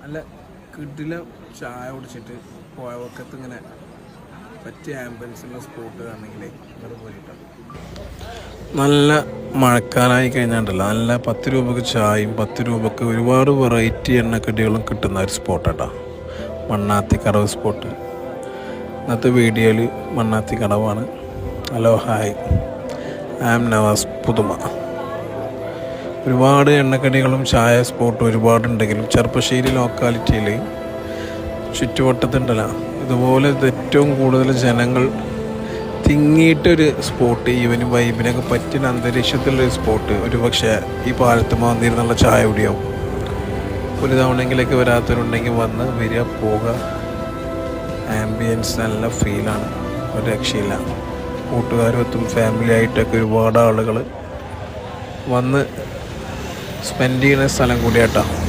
നല്ല കിടില ചായ കുടിച്ചിട്ട് പുഴവക്കത്ത് ഇങ്ങനെ പറ്റിയ ആംബുലൻസുള്ള സ്പോട്ട് ആണെങ്കിലേ ഇങ്ങോട്ട് പോയിട്ടാണ്. നല്ല മഴക്കാലമായി കഴിഞ്ഞാണ്ടല്ലോ, നല്ല 10 രൂപക്ക് ചായയും 10 രൂപക്ക് ഒരുപാട് വെറൈറ്റി എണ്ണക്കടികളും കിട്ടുന്ന ഒരു സ്പോട്ടാട്ടോ മണ്ണാത്തി കടവ് സ്പോട്ട്. ഇന്നത്തെ വീഡിയോയിൽ മണ്ണാത്തി കടവാണ്. Hello hi, I am Navas Puthuma. ഒരുപാട് എണ്ണക്കടികളും ചായ സ്പോട്ടും ഒരുപാടുണ്ടെങ്കിലും ചെർപ്പശ്ശേരി ലോക്കാലിറ്റിയിൽ ചുറ്റുവട്ടത്തുണ്ടല്ലോ ഇതുപോലെ ഏറ്റവും കൂടുതൽ ജനങ്ങൾ തിങ്ങിയിട്ടൊരു സ്പോട്ട്, ഈവനും വൈബിനൊക്കെ പറ്റിയ അന്തരീക്ഷത്തിലുള്ളൊരു സ്പോട്ട് ഒരു പക്ഷേ ഈ പാലത്ത് വന്നിരുന്നുള്ള ചായ കുടിയാവും. ഒരു തവണയെങ്കിലൊക്കെ വരാത്തവരുണ്ടെങ്കിൽ വന്ന് വരിക, പോവുക. ആംബിയൻസ് നല്ല ഫീലാണ്, ഒരു രക്ഷയില്ല. കൂട്ടുകാരുമൊത്തും ഫാമിലി ആയിട്ടൊക്കെ ഒരുപാട് ആളുകൾ വന്ന് സ്പെൻഡ് ചെയ്യുന്ന സ്ഥലം കൂടിയാട്ടോ.